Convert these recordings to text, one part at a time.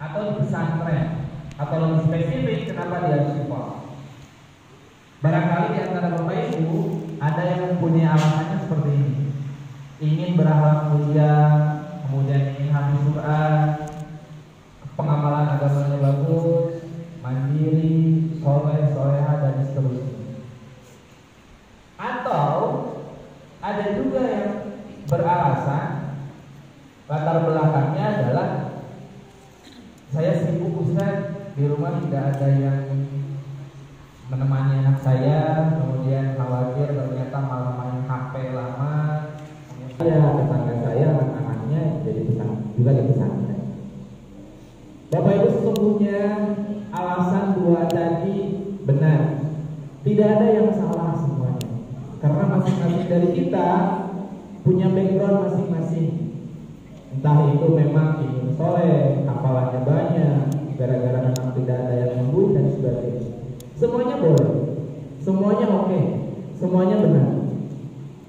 atau di pesantren, atau lebih spesifik kenapa di Asyifa? Barangkali di antara Bapak Ibu ada yang mempunyai alasannya seperti ini. Ingin berakhlak mulia, kemudian ingin hafiz Quran, pengamalan agamanya bagus, mandiri, soleh, soleha, dan seterusnya. Atau ada juga yang beralasan latar belakangnya adalah saya sibuk Ustaz, di rumah tidak ada yang menemani anak saya, kemudian khawatir ternyata malah main HP lama. Ya, tetangga saya anak-anaknya juga di pesantren. Bapak Ibu, sesungguhnya alasan dua tadi benar. Tidak ada yang salah semuanya. Karena masing-masing dari kita punya background masing-masing. Entah itu memang ingin soleh, hafalannya banyak, gara-gara memang tidak ada yang membuli dan sebagainya. Semuanya boleh, semuanya oke, semuanya benar.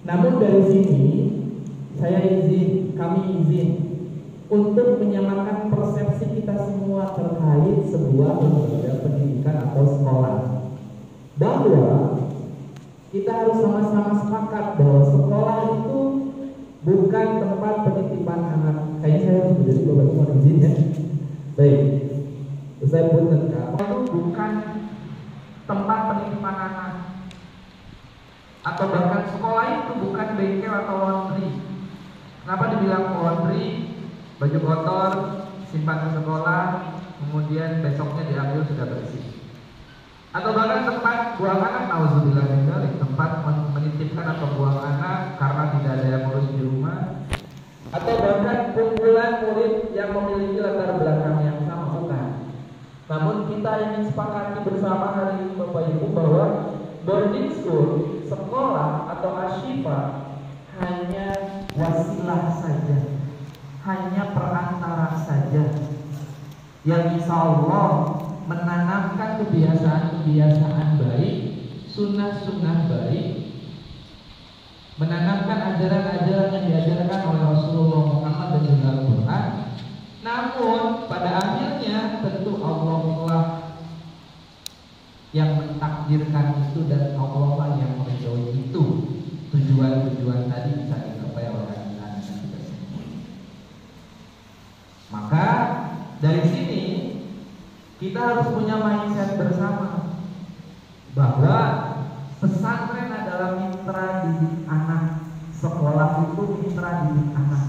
Namun dari sini kami izin untuk menyamakan persepsi kita semua terkait sebuah lembaga pendidikan atau sekolah, bahwa kita harus sama-sama sepakat bahwa sekolah itu bukan tempat penitipan anak. Kayaknya saya harus menjadi Bapak Ibu izin ya. Baik, saya punten itu bukan tempat penitipan anak, atau bahkan sekolah itu bukan bengkel atau laundry. Kenapa dibilang laundry? Baju kotor simpan ke sekolah, kemudian besoknya diambil sudah bersih. Atau bahkan tempat buang anak, nauzubillah min dzalik, tempat menitipkan atau buang anak karena tidak ada yang ngurus di rumah. Atau bahkan kumpulan murid yang memiliki latar belakang yang sama, bukan. Namun kita ingin sepakati bersama hari ini Bapak Ibu bahwa boarding school, sekolah atau Asyifa hanya wasilah saja, hanya perantara saja, yang insya Allah menanamkan kebiasaan-kebiasaan baik, sunnah-sunnah baik, menanamkan ajaran-ajaran yang diajarkan oleh Rasulullah Muhammad dan juga Al-Quran. Namun pada akhirnya tentu Allah lah yang mentakdirkan itu dan Allah lah yang meridhoi itu. Tujuan-tujuan tadi bisa dicapai oleh anak-anak kita semua. Maka dari sini kita harus punya mindset bersama bahwa pesantren adalah mitra didik anak, sekolah itu mitra didik anak,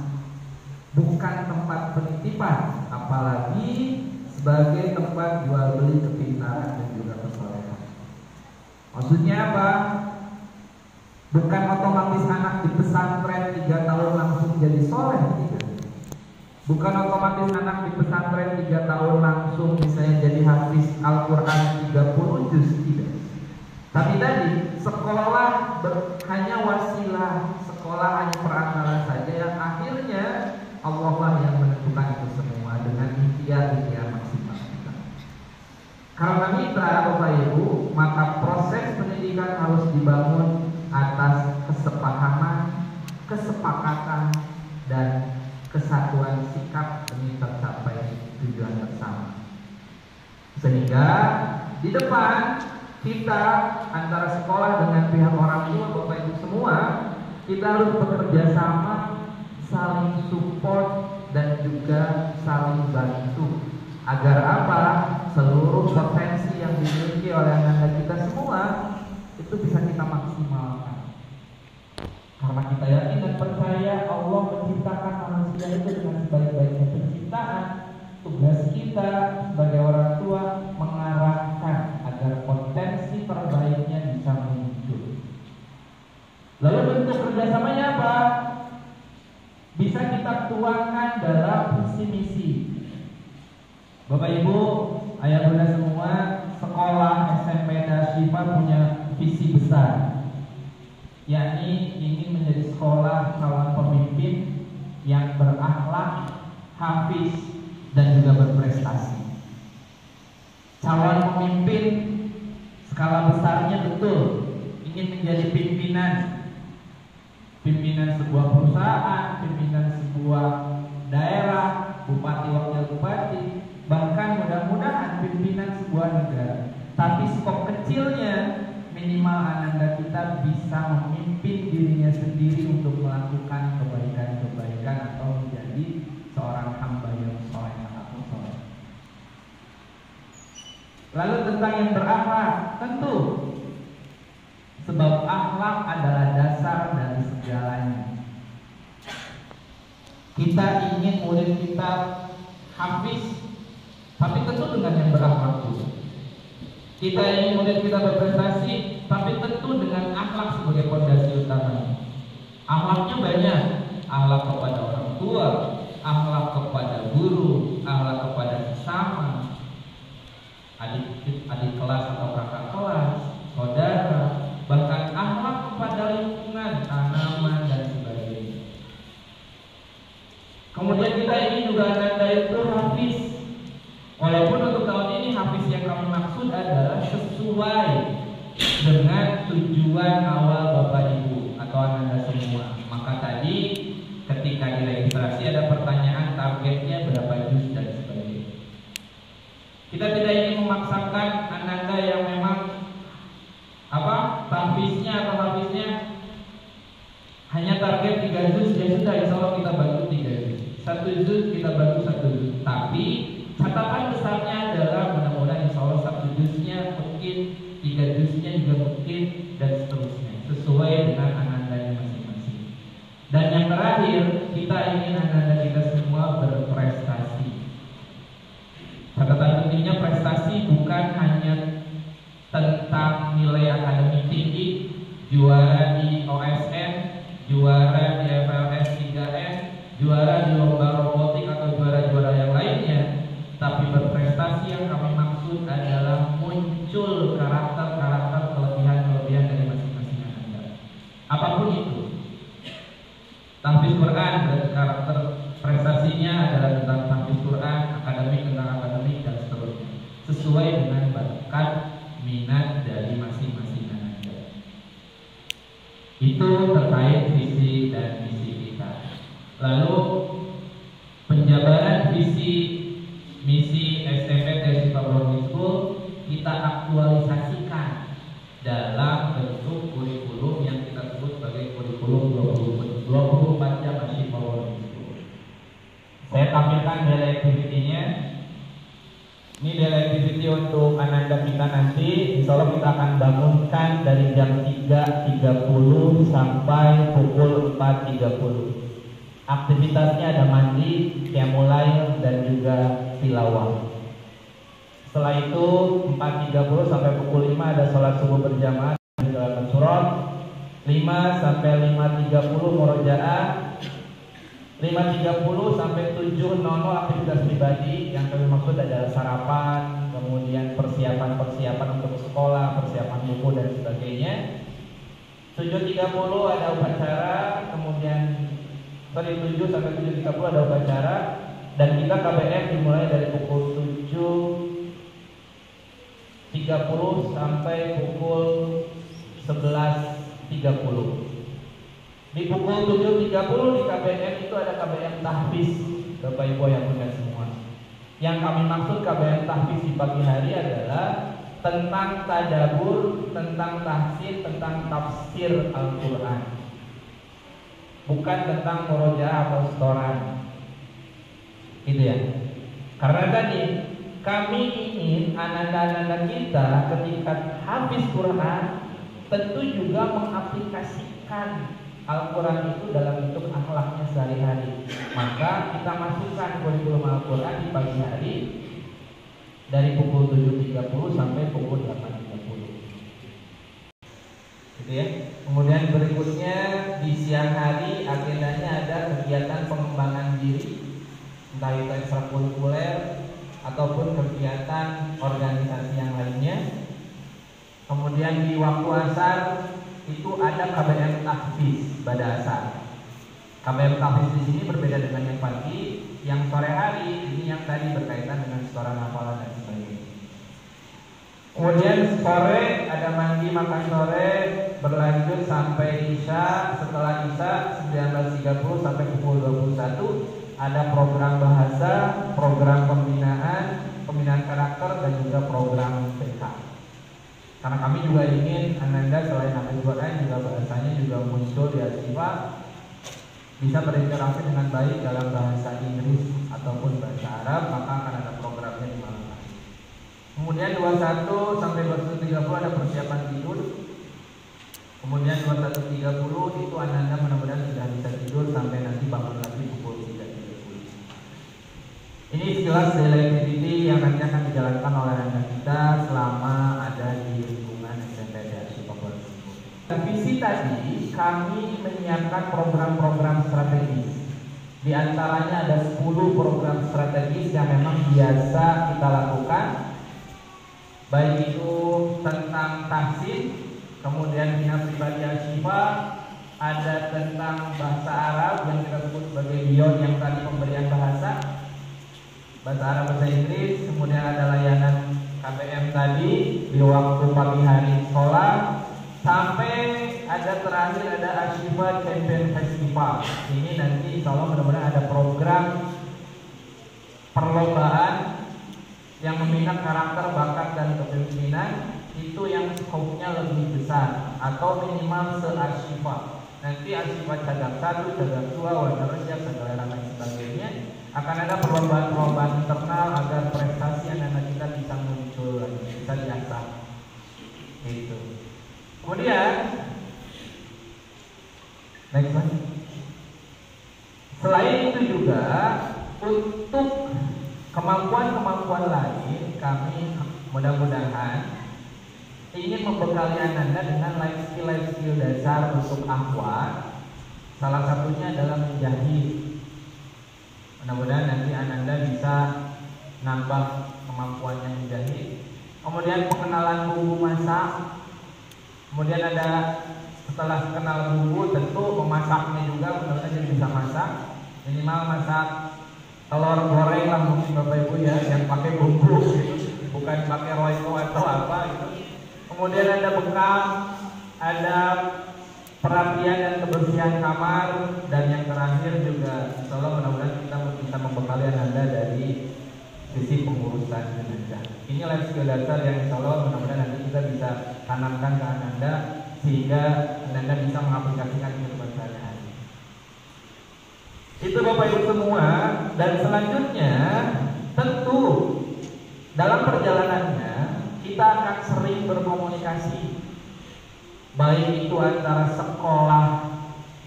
bukan tempat penitipan, apalagi sebagai tempat jual beli kepintaran dan juga kesolehan. Maksudnya apa? Bukan otomatis anak di pesantren 3 tahun langsung jadi soleh, tidak. Bukan otomatis anak di pesantren 3 tahun langsung misalnya jadi hafiz Al-Quran 30 juz, tidak. Tapi tadi sekolah hanya wasilah, sekolah hanya perantara saja yang akhirnya Allah lah yang menentukan itu semua dengan ikhtiar maksimal kita. Karena mitra Bapak Ibu, maka proses pendidikan harus dibangun atas kesepahaman, kesepakatan, dan kesatuan sikap demi tercapai tujuan bersama. Sehingga di depan kita antara sekolah dengan pihak orang tua, Bapak Ibu semua, kita harus bekerja sama, saling support dan juga saling bantu. Agar apa? Seluruh potensi yang dimiliki oleh anak-anak kita semua itu bisa kita maksimalkan. Karena kita yakin dan percaya Allah menciptakan manusia itu dengan sebaik-baiknya penciptaan. Tugas kita sebagai orang tua mengarahkan agar potensi terbaiknya bisa muncul. Lalu bentuk kerjasamanya apa? Bisa kita tuangkan dalam visi misi. Bapak Ibu, ayah bunda semua, sekolah SMP Asyifa punya visi besar, yakni ingin menjadi sekolah calon pemimpin yang berakhlak, hafiz, dan juga berprestasi. Calon pemimpin skala besarnya betul ingin menjadi pimpinan sebuah perusahaan, pimpinan sebuah daerah, bupati, wakil bupati, pimpinan sebuah negara. Tapi skop kecilnya minimal ananda kita bisa memimpin dirinya sendiri untuk melakukan kebaikan-kebaikan atau menjadi seorang hamba yang soleh atau soleh. Lalu tentang yang berakhlak, tentu sebab akhlak adalah dasar dari segalanya. Kita ingin murid kita hafiz, tapi tentu dengan yang berakhlak juga. Kita ingin murid kita berprestasi, tapi tentu dengan akhlak sebagai fondasi utamanya. Akhlaknya banyak, akhlak kepada orang tua, akhlak kepada guru, akhlak kepada sesama, adik kelas atau kakak kelas, saudara, bahkan akhlak kepada lingkungan, tanaman dan sebagainya. Kemudian kita ingin juga ananda itu hafiz. Walaupun untuk tahun ini hafiz yang kami maksud adalah sesuai dengan tujuan awal Bapak Ibu atau ananda semua. Maka tadi ketika diregistrasi ada pertanyaan targetnya berapa juz dan sebagainya. Kita tidak ingin memaksakan ananda yang memang tahfiznya atau hafiznya hanya target 3 juz, ya sudah, insya Allah kita bantu 3 juz. 1 juz kita bantu 1 juz. Tapi catatan besarnya adalah mudah-mudahan insya Allah 1 juznya mungkin, 3 juznya juga mungkin, dan seterusnya sesuai dengan anandanya masing-masing. Dan yang terakhir, kita ingin ananda kita semua berprestasi. Catatan pentingnya prestasi bukan hanya tentang nilai akademik tinggi, juara di OSN, juara di FLS 3N, juara di lomba robotik atau juara-juara yang lainnya. Tapi berprestasi yang kami maksud adalah muncul karakter-karakter, kelebihan-kelebihan dari masing-masing ananda. Apapun itu. Tahfiz Quran berarti karakter prestasinya adalah tentang tahfiz Quran, akademik tentang akademik dan seterusnya. Sesuai dengan bakat minat dari masing-masing ananda. Itu terkait visi dan misi kita. Lalu penjabaran visi misi SMP TSI Public School kita aktualisasikan dalam bentuk kurikulum yang kita sebut sebagai kurikulum 24 jam Asyik Public School. Saya tampilkan daily activity-nya. Ini daily activity untuk ananda kita nanti. Insya Allah kita akan bangunkan dari jam 3.30 sampai pukul 4.30. Aktivitasnya ada mandi, qiyamul dan juga tilawah. Setelah itu 4.30 sampai pukul 5 ada sholat subuh berjamaah di dalam surat. 5 sampai 5.30 murojaah. 5.30 sampai 7.00 aktivitas pribadi yang kami maksud adalah sarapan, kemudian persiapan untuk sekolah, persiapan buku dan sebagainya. 7.30 ada upacara, kemudian 7 sampai 7.30 ada upacara, dan kita KBM dimulai dari pukul 7.30 sampai pukul 11.30. Di pukul 7.30 di KBM itu ada KBM tahfiz, Bapak Ibu yang punya semua. Yang kami maksud KBM tahfiz di pagi hari adalah tentang tadabbur, tentang tahsin, tentang tafsir Al-Quran, bukan tentang murojaah atau setoran, gitu ya. Karena tadi kami ingin ananda-ananda kita ketika habis Quran tentu juga mengaplikasikan Al-Quran itu dalam bentuk akhlaknya sehari-hari. Maka kita masukkan kurikulum Al-Quran di pagi hari dari pukul 7.30 sampai pukul 8.30. Gitu ya. Kemudian berikutnya di siang hari agendanya ada kegiatan pengembangan diri, entah itu ekstrakurikuler ataupun kegiatan organisasi yang lainnya. Kemudian di waktu asar itu ada KBM tahfiz pada asar. KBM tahfiz di sini berbeda dengan yang pagi. Yang sore hari ini yang tadi berkaitan dengan setoran hafalan dan sebagainya. Kemudian sore ada mandi makan sore berlanjut sampai Isya. Setelah Isya 19.30 sampai pukul 21 ada program bahasa, program pembinaan karakter dan juga juga program TK. Karena kami juga ingin Ananda selain Hafiz Quran juga bahasanya juga muncul di Asyifa, bisa berinteraksi dengan baik dalam bahasa Inggris ataupun bahasa Arab, maka akan ada programnya di malam hari. Kemudian 21 sampai 21.30 ada persiapan tidur. Kemudian 21.30 itu Ananda mudah-mudahan sudah bisa tidur sampai nanti bangun lagi pukul 3.30. Ini sekilas daily activity yang nanti akan dijalankan oleh anak kita selama ada di lingkungan SMP Asyifa Pondok Tebu. Visi tadi kami menyiapkan program-program strategis. Di antaranya ada 10 program strategis yang memang biasa kita lakukan, baik itu tentang tahsin, kemudian bina pribadi Asyifa, ada tentang bahasa Arab yang kita sebut sebagai BION yang tadi pemberian bahasa Arab bahasa Inggris, kemudian ada layanan KBM tadi di waktu pagi hari sekolah, sampai ada terakhir ada Asyifa Champion Festival. Ini nanti insya Allah mudah-mudahan ada program perlombaan yang meminang karakter, bakat, dan kepemimpinan, itu yang skopnya lebih besar atau minimal se-Asyifa. Nanti Asyifa cabang 1, cabang 2, warna rejak, segala dan sebagainya, akan ada perlombaan-perlombaan internal agar prestasi anak-anak kita bisa muncul lagi, bisa diasah. Gitu. Kemudian next slide. Selain itu juga untuk kemampuan-kemampuan lain, kami mudah-mudahan ingin membekali Ananda dengan life skill dasar untuk akhwat. Salah satunya adalah menjahit. Mudah-mudahan nanti Ananda bisa nambah kemampuannya menjahit. Kemudian pengenalan bumbu masak. Kemudian ada setelah kenal bumbu tentu memasaknya juga, mudah-mudahan jadi bisa masak. Minimal masak telur goreng lah mungkin Bapak Ibu ya, yang pakai bumbu gitu, bukan pakai royco atau apa gitu. Kemudian ada bekal, ada perapian dan kebersihan kamar, dan yang terakhir juga insya Allah mudah-mudahan kita bisa membekali Anda dari sisi pengurusan jenazah. Ini life skill dasar yang insya Allah mudah-mudahan nanti kita bisa tanamkan ke Anda sehingga Anda bisa mengaplikasikan kehidupan sehari-hari. Itu Bapak Ibu semua. Dan selanjutnya tentu dalam perjalanannya kita akan sering berkomunikasi, baik itu antara sekolah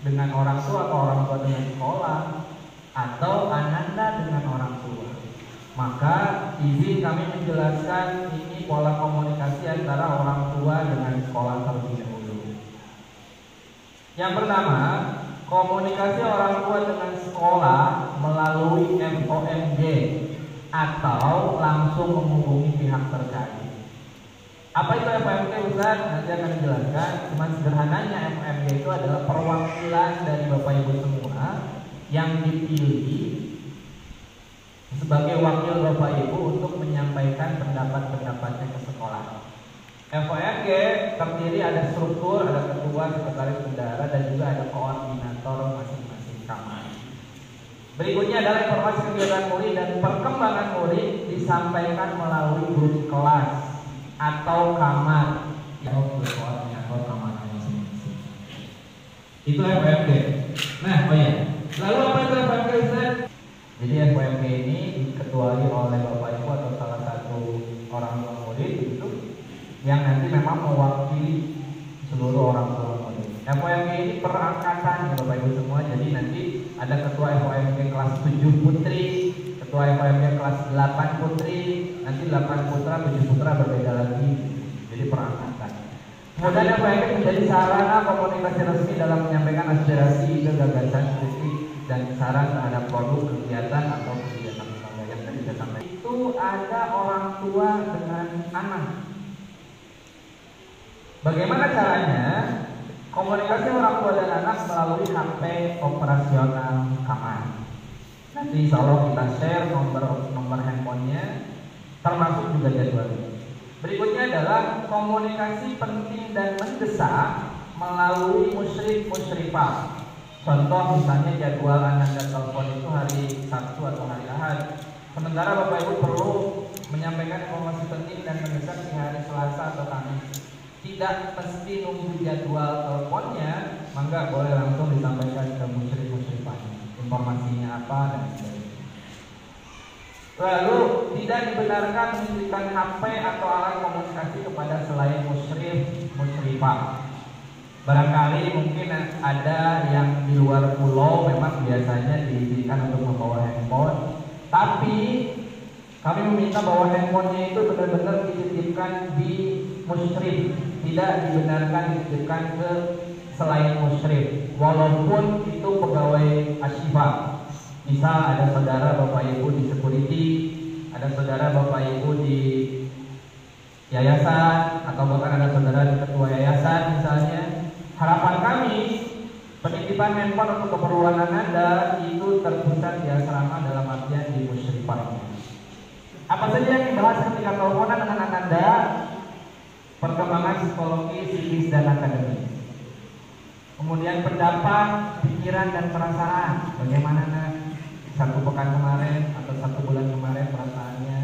dengan orang tua atau orang tua dengan sekolah, atau Ananda dengan orang tua. Maka izin kami menjelaskan ini pola komunikasi antara orang tua dengan sekolah terlebih dahulu. Yang pertama, komunikasi orang tua dengan sekolah melalui FOMG atau langsung menghubungi pihak terkait. Apa itu FOMG Ustaz? Nanti akan dijelaskan. Cuma sederhananya FOMG itu adalah perwakilan dari Bapak Ibu semua yang dipilih sebagai wakil Bapak Ibu untuk menyampaikan pendapat-pendapatnya ke sekolah. FOMG terdiri ada struktur, ada ketua, sekretaris bendahara, dan juga ada koordinator masing-masing kamar. Berikutnya adalah informasi kegiatan murid dan perkembangan murid disampaikan melalui grup kelas atau kamar yang berkoordinator kamar masing-masing. Itu FOMG. Nah, lalu apa itu FOMG Ustaz? Jadi FOMG ini diketuai oleh Bapak Ibu atau salah satu orang tua murid itu yang nanti memang mewakili seluruh orang tua murid. FOMG ini perangkatan ya Bapak Ibu semua. Jadi nanti ada ketua FOMG kelas 7 putri, ketua FOMG kelas 8 putri, nanti 8 putra, 7 putra berbeda lagi. Jadi perangkatan. Kemudian FOMG menjadi sarana komunikasi resmi dalam menyampaikan aspirasi, ide, gagasan, kritik, dan saran terhadap produk, kegiatan atau kegiatan lembaga yang tadi saya sampaikan. Itu ada orang tua dengan anak. Bagaimana caranya? Komunikasi orang tua dan anak melalui HP operasional kamar. Nanti insya Allah kita share nomor handphonenya, termasuk juga jadwalnya. Berikutnya adalah komunikasi penting dan mendesak melalui musyrif-musyrifah. Contoh misalnya jadwal Ananda telepon itu hari Sabtu atau hari Ahad. Sementara Bapak Ibu perlu menyampaikan informasi penting dan mendesak di hari Selasa atau Kamis. Tidak mesti nunggu jadwal teleponnya, maka boleh langsung disampaikan ke musyrif-musyrifahnya informasinya apa dan sebagainya. Lalu tidak dibenarkan menitipkan HP atau alat komunikasi kepada selain musyrif-musyrifah. Barangkali mungkin ada yang di luar pulau memang biasanya diizinkan untuk membawa handphone, tapi kami meminta bahwa handphonenya itu benar-benar dititipkan di musyrif, tidak dibenarkan dititipkan ke selain musyrif, walaupun itu pegawai Ashifa. Misal ada saudara bapak ibu di security, ada saudara bapak ibu di yayasan, atau bahkan ada saudara di ketua yayasan misalnya. Harapan kami penitipan handphone untuk keperluan Anda itu terpusat di asrama, dalam artian di musyrifah. Apa saja yang dibahas ketika teleponan dengan Anda? Perkembangan psikologi, psikis, dan akademis. Kemudian pendapat, pikiran, dan perasaan. Bagaimana satu pekan kemarin atau 1 bulan kemarin perasaannya?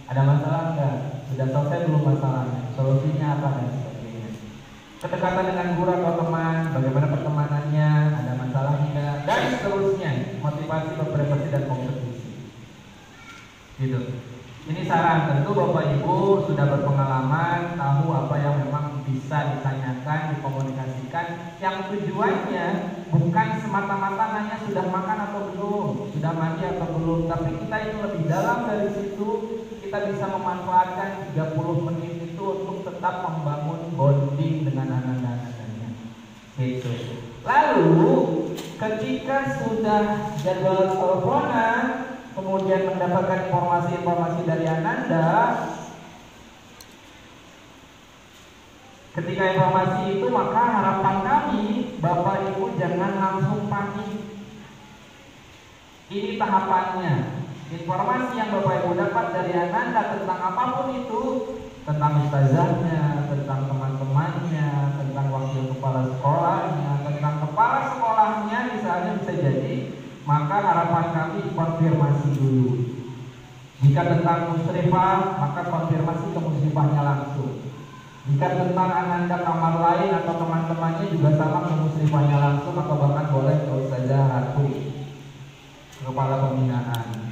Ada masalah enggak? Sudah selesai belum masalahnya? Solusinya apa dan sebagainya? Kedekatan dengan guru atau teman, bagaimana pertemanannya? Ada masalah enggak? Dan seterusnya. Motivasi, berprestasi, dan kompetisi. Gitu. Ini saran, tentu Bapak Ibu sudah berpengalaman, tahu apa yang memang bisa ditanyakan, dikomunikasikan, yang tujuannya bukan semata-mata hanya sudah makan atau belum, sudah mandi atau belum, tapi kita itu lebih dalam dari situ. Kita bisa memanfaatkan 30 menit itu untuk tetap membangun bonding dengan anak-anaknya. Gitu. Lalu ketika sudah jadwal teleponan, kemudian mendapatkan informasi-informasi dari Ananda, ketika informasi itu maka harapan kami Bapak Ibu jangan langsung panik. Ini tahapannya. Informasi yang Bapak Ibu dapat dari Ananda tentang apapun itu, tentang ustazahnya, tentang teman-temannya, tentang wakil kepala sekolahnya, tentang kepala sekolahnya misalnya bisa jadi, maka harapan kami konfirmasi dulu. Jika tentang musyrifah, maka konfirmasi ke musyrifahnya langsung. Jika tentang Ananda kamar lain atau teman-temannya juga sama ke musyrifahnya langsung, atau bahkan boleh ke Ustazah Ratu, kepala pembinaan.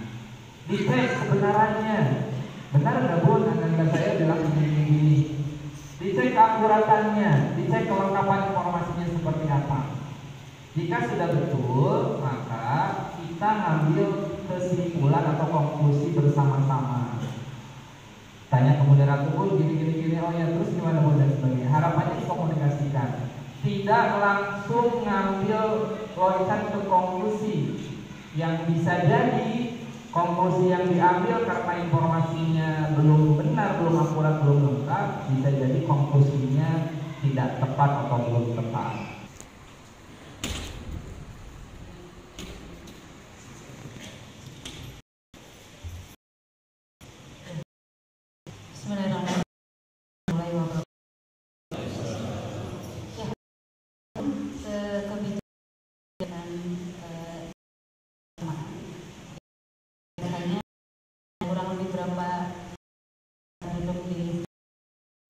Dicek kebenarannya, benar nggak Bu, Ananda saya bilang begini-begini. Dicek keakuratannya, dicek kelengkapan informasinya seperti apa. Jika sudah betul, maka kita ambil kesimpulan atau konklusi bersama-sama. Tanya ke moderator, oh gini, oh ya terus gimana Bu dan sebagainya. Harapannya dikomunikasikan, tidak langsung ngambil loncat ke konklusi yang bisa jadi konklusi yang diambil karena informasinya belum benar, belum akurat, belum lengkap, bisa jadi konklusinya tidak tepat atau belum tepat.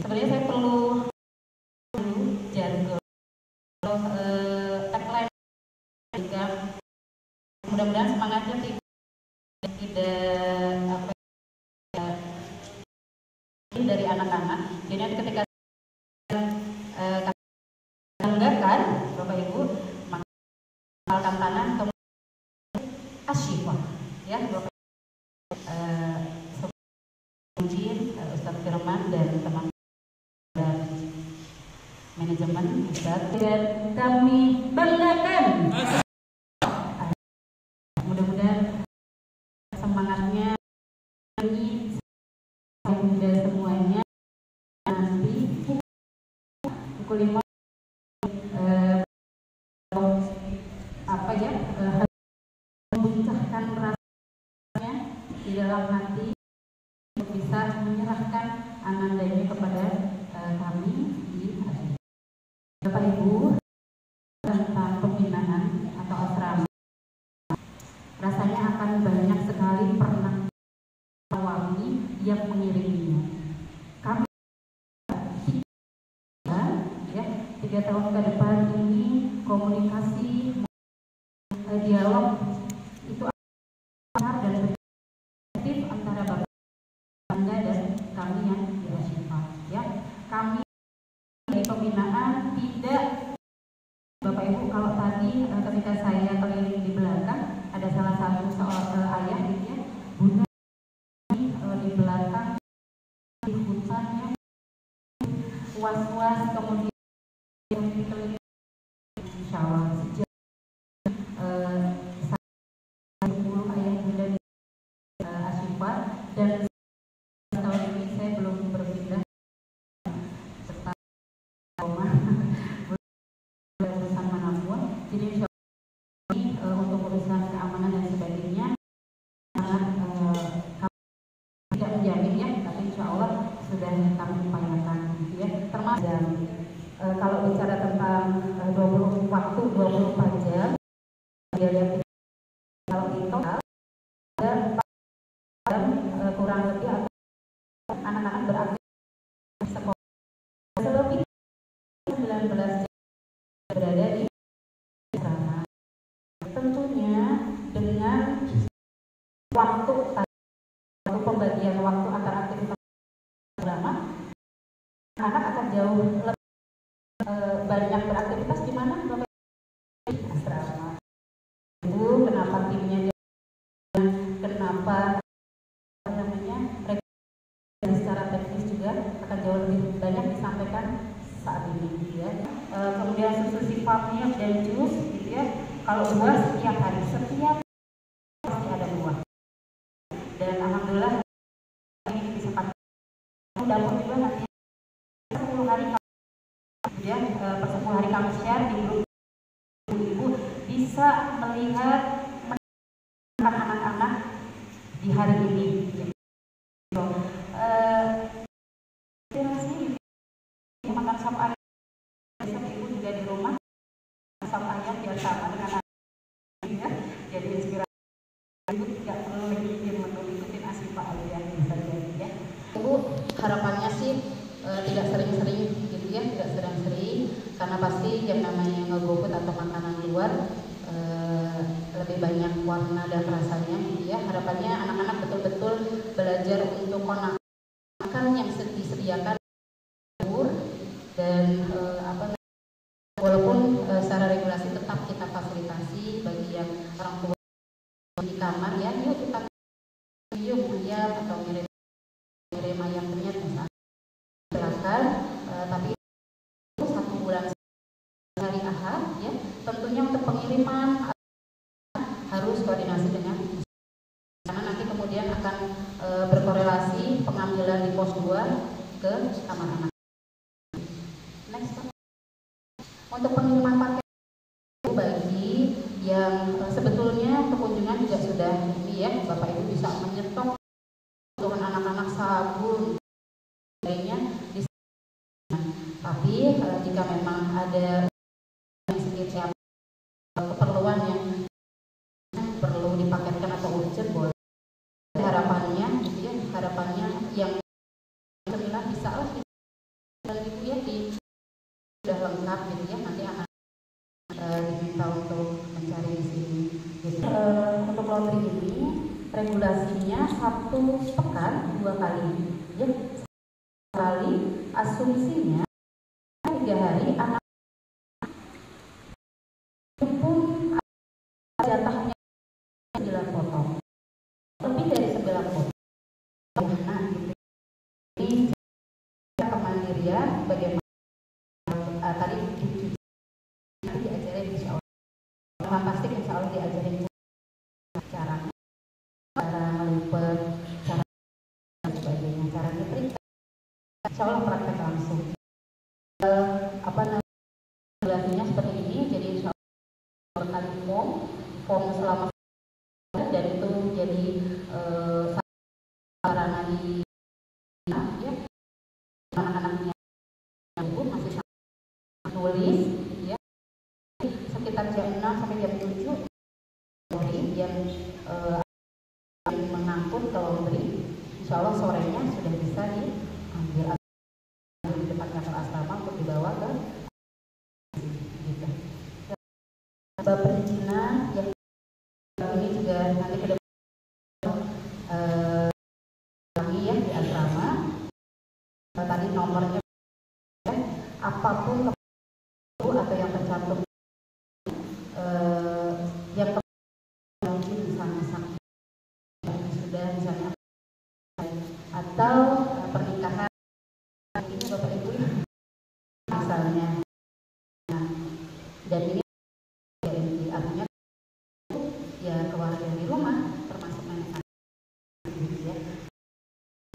Sebenarnya saya perlu jargon tagline juga, mudah-mudahan semangatnya tidak apa dari anak-anak. Jadi ketika banggakan Bapak Ibu mengenalkan tanah ke Ashifa ya Bapak Ustadz Firman dan teman dan manajemen Ustadz, dan kami banggakan. Mudah-mudahan semangatnya ini mudah semuanya nanti pukul 5 apa ya membuncahkan rasanya di dalam hati untuk bisa menyerahkan Ananda ini kepada kami di hati. Bapak Ibu, tentang pembinaan atau asrama, rasanya akan banyak sekali pernah wangi yang mengiriminya. Kami ya 3 tahun ke depan ini komunikasi dialog itu besar dan berarti antara Bapak Anda dan kami yang di Ashifa ya. Kami di pembinaan tidak, Bapak Ibu, kalau tadi ketika saya keliling di belakang ada salah satu ayah gitu ya, Bunda di belakang di hutan ya, was-was, kemudian keliling, insya Allah sejak 10 ayah Bunda di Ashifa, dan tahun ini saya belum berpindah serta rumah urusan manapun. Jadi insya Allah ini untuk urusan keamanan dan sebagainya sangat tidak menjamin ya, tapi insya Allah sudah kami upayakan gitu ya. Termasuk kalau bicara tentang 24 jam dia lihat kalau di total ada 4 jam kurang lebih atau anak-anak beraktivitas sekolah selebih 19 jam berada di sana. Tentunya dengan waktu pembagian waktu antara aktivitas agama, anak akan jauh lebih banyak beraktivitas di mana? Di asrama. Itu kenapa timnya, kenapa namanya secara teknis juga akan jauh lebih banyak disampaikan saat ini ya. Kemudian susu sifat milk dan jus gitu ya. Kalau buah setiap hari, setiap pasti ada buah. Dan alhamdulillah ini bisa pakai dapur juga nanti 10 hari kemudian per 10 hari kami share di grup ibu bisa melihat anak-anak di hari ini. Makan sop ayam, besok ibu juga di rumah sop ayam biar sama dengan anak ya. Jadi inspirasi ibu tidak perlu lagi ikutin Ashifa aja bisa jadi ya. Ibu harapannya sih tidak sering-sering gitu ya, tidak sering-sering karena pasti yang namanya nge-GoFood atau makanan luar lebih banyak warna dan rasanya gitu ya. Harapannya anak-anak betul-betul belajar untuk makan yang disediakan dan walaupun secara regulasi tetap kita fasilitasi bagi yang orang tua di kamar ya, yuk kita ayam atau ngirim ayam penyet silakan, tapi 1 bulan hari Ahad ya. Tentunya untuk pengiriman harus koordinasi dengan karena nanti kemudian akan berkorelasi pengambilan di pos 2 ke kamar anak. Untuk pengiriman paket bagi yang sebetulnya kekunjungan juga sudah ini ya, Bapak Ibu bisa menyetok untuk anak-anak sabun lainnya di sana. Tapi jika memang ada sedikit keperluan yang perlu dipaketkan atau urgent boleh. Harapannya gitu ya, harapannya yang sembilan bisa lah dan itu ya sudah lengkap gitu ya, nanti akan diminta untuk mencari di sini gitu. Untuk laundry ini regulasinya 1 pekan 2 kali ya, sekali asumsinya 3 hari anak pun jatahnya 9 potong lebih dari 9 potong nah gitu. Ini kemandirian bagaimana tadi diajarin insya Allah pasti insya Allah diajarin cara melipet, cara dan sebagainya, cara nyetrika insya Allah praktek langsung regulasinya seperti ini. Jadi insya Allah berkali form selama dan itu jadi sarana di ya anak-anaknya ibu masih nulis ya sekitar jam 6 sampai jam 7 yang mengangkut ke laundry insya Allah sorenya sudah bisa diambil di depan kantor asrama untuk dibawa ke gitu. Perizinan yang ini juga nanti ke depan lagi ya di asrama. Tadi nomornya apapun atau yang tercantum yang mungkin misalnya sakit sudah misalnya atau pernikahan ini Bapak Ibu misalnya, dan ini artinya ya keluarga di rumah termasuk nenek ya,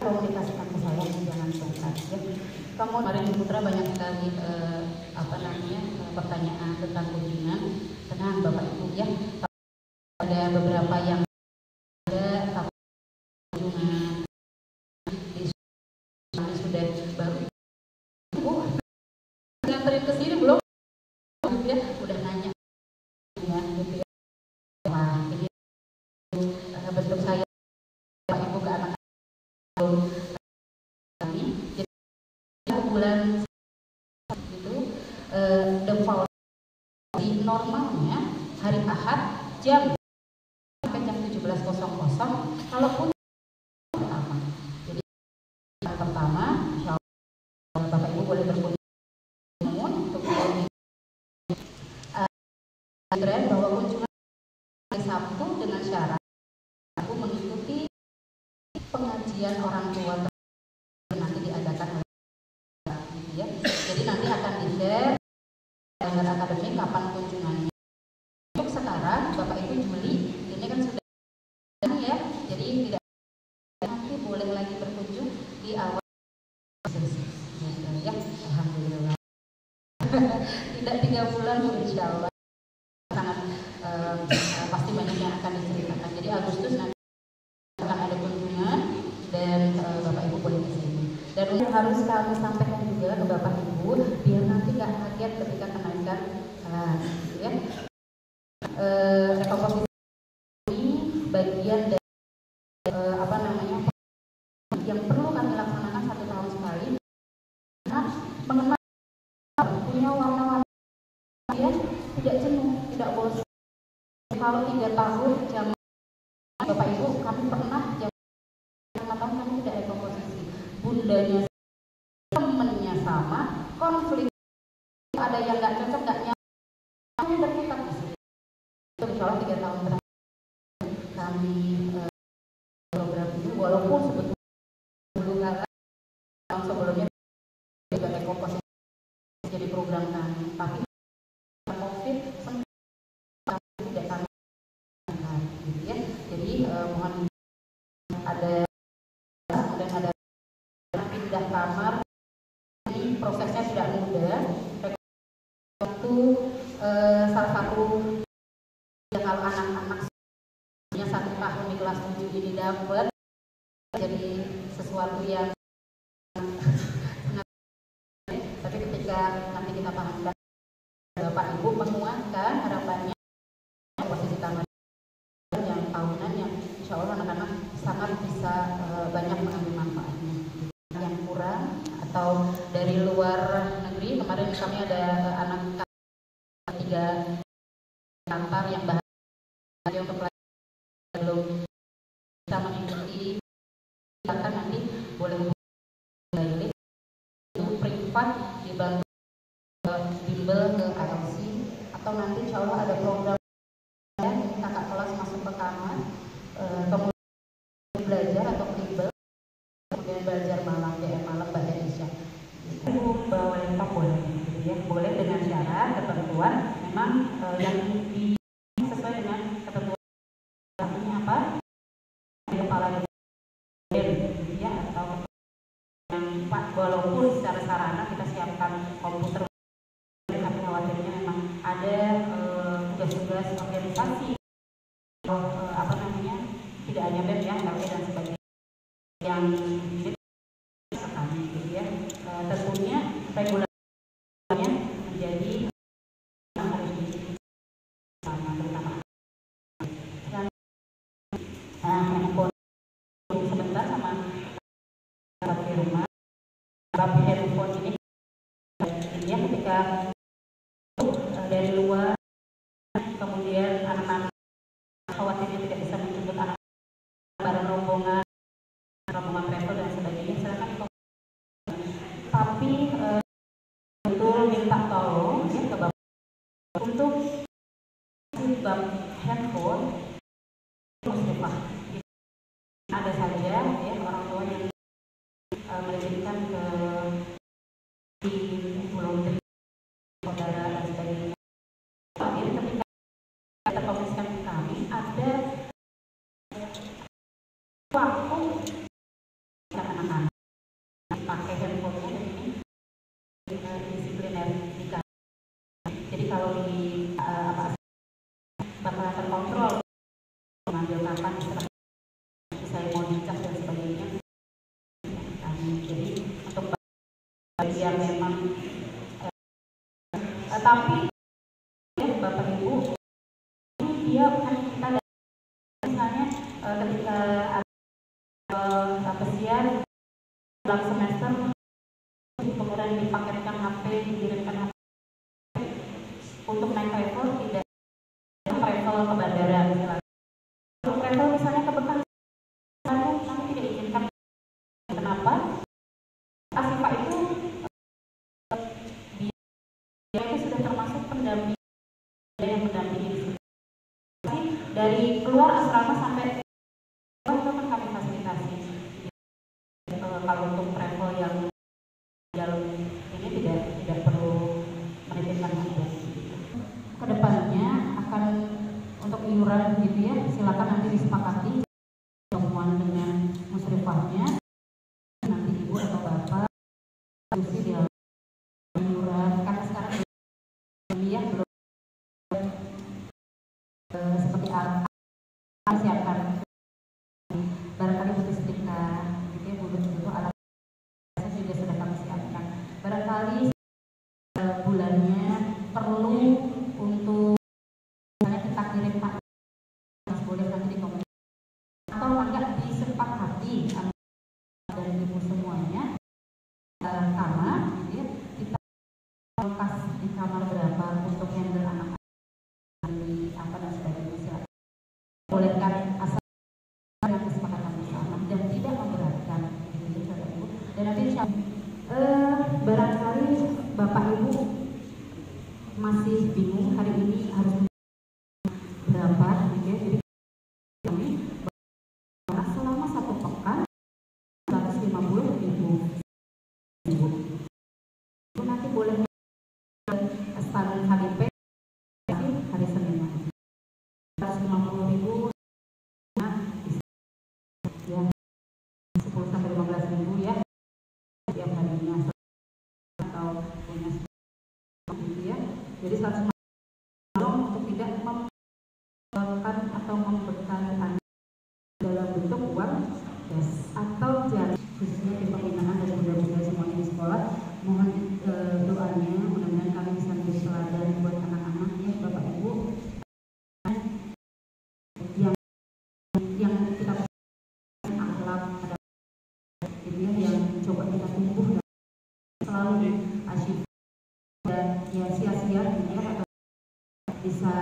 komunikasikan ke saya jangan sungkan ya. Kamu kemarin di Putra banyak sekali pertanyaan tentang kunjungan. Tenang Bapak Ibu ya, ada beberapa yang ada kunjungan sudah baru nganterin ke sini belum ya, udah nanya ya gitu ya. Nah, ini bentuk saya Bapak Ibu ke anak kami. Jadi bulan itu default di normalnya hari Ahad jam sampai jam 17.00 kalaupun pertama. Jadi yang pertama insya Allah Bapak Ibu boleh berkunjung untuk bahwa kunjungan hari Sabtu dengan syarat aku mengikuti pengajian orang tua nanti diadakan gitu ya. Jadi nanti akan di-share dengan akademik kapan kunjungannya. Untuk sekarang Bapak Ibu Juli ini kan sudah ya, jadi tidak nanti boleh lagi berkunjung di awal ya, alhamdulillah. Tidak 3 bulan insya Allah sangat pasti banyak yang akan diceritakan. Jadi Agustus nanti akan ada kunjungan dan Bapak Ibu boleh ke sini. Dan harus kami sampaikan juga ke Bapak Ibu biar nanti nggak kaget ketika kenaikan ya. Komposisi ini bagian dari yang perlu kami laksanakan 1 tahun sekali. Nah, mengenal punya warna-warna ya, tidak jenuh, tidak bosan. Kalau 3 tahun jam Bapak Ibu kami pernah jam 5 tahun kami tidak ada komposisi. Bundanya temennya sama, konflik ada yang nggak cocok, nggak nyaman, berputar di sini. Itu insya Allah 3 tahun terakhir kami program ini, walaupun sebetulnya tahun sebelumnya juga ada komposisi jadi program kami, tapi COVID tidak kami gitu ya. Jadi mohon ada pindah kamar, ini prosesnya tidak mudah. Itu salah satu kalau anak-anak punya 1 tahun di kelas 7 ini dapat jadi sesuatu yang tapi ketika nanti kita pahamkan Bapak Ibu menguatkan harapannya posisi taman yang tahunan yang insya Allah anak-anak sangat bisa banyak mengambil manfaatnya. Yang kurang atau dari luar negeri, kemarin kami ada anak 3 kantor yang bahagia untuk belum bisa mengikuti, akan nanti boleh balik itu privat dibantu bimbel ke ALC atau nanti insya Allah ada program ya, kakak kelas masuk ke kamar kemudian belajar atau bimbel kemudian belajar malam DM malam bahasa Indonesia itu bawa laptop boleh gitu ya, boleh dengan syarat ketentuan memang yang sesuai dengan ketentuan apa di kepala ya, atau yang walaupun secara sarana kita siapkan komputer, tapi khawatirnya memang ada tugas-tugas organisasi tidak hanya BEM ya, LE dan sebagainya yang sekali gitu ya. Tentunya regulasinya menjadi harus sama terutama sebentar sama Bapak handphone ini ya ketika dari luar, kemudian anak-anak khawatirnya tidak bisa menjemput anak bareng rombongan travel dan sebagainya, silakan. Tapi betul minta tolong ya ke Bapak untuk bab handphone muslimah. Ada saja ya orang tua yang menitipkan ke di Pulau Tri, saudara dan sebagainya. Jadi ketika kita komunikasikan ke kami, ada waktu anak-anak pakai handphonenya dan ini disipliner nikah. Jadi kalau di bakal terkontrol mengambil kapan saya mau dicas dan sebagainya. Jadi untuk bagi yang memang tapi ya, Bapak Ibu dia kan kita misalnya ketika ada kesian dalam semester kemudian dipaketkan HP, dikirimkan HP untuk naik travel, tidak travel ke bandara misalnya. Untuk travel misalnya ke Bekasi, kami tidak izinkan. Kenapa? Asifa itu dia itu sudah termasuk pendamping yang mendampingi di sini. Dari keluar asrama sampai itu kan kami fasilitasi. Kalau untuk travel yang dalam ini tidak perlu menitipkan harga. Kedepannya akan untuk iuran gitu ya, silakan nanti disepakati pertemuan dengan musrifahnya, nanti ibu atau bapak diskusi di iuran karena sekarang ya belum seperti apa siapkan barangkali butuh setrika gitu ya, butuh alat juga sudah kami siapkan. Barangkali bulannya perlu untuk misalnya kita kirim Pak, boleh nanti dikomunikasi atau enggak disepakati dari ibu semuanya kamar gitu ya, kita lokasi di kamar berapa untuk handle anak-anak apa dan sebagainya. Bolehkan asal yang kesepakatan bersama dan tidak memberatkan gitu ya Bapak Ibu. Dan nanti barangkali Bapak Ibu masih bingung hari ini harus berapa gitu ya. Jadi kami selama 1 pekan 150.000 itu nanti boleh stand HDP hari Senin 150.000 ya 10 sampai 15.000 ya setiap harinya atau punya gitu ya. Jadi 150 untuk tidak membekalkan atau membekali dalam bentuk uang cash atau jari khususnya di pembinaan dan bunda-bunda semuanya di sekolah. Mohon doanya mudah-mudahan kami bisa menjadi teladan buat anak-anak ya Bapak Ibu yang kita akhlak gitu ya, yang coba kita tumbuh dan selalu asyik dan ya sia-sia gitu ya atau bisa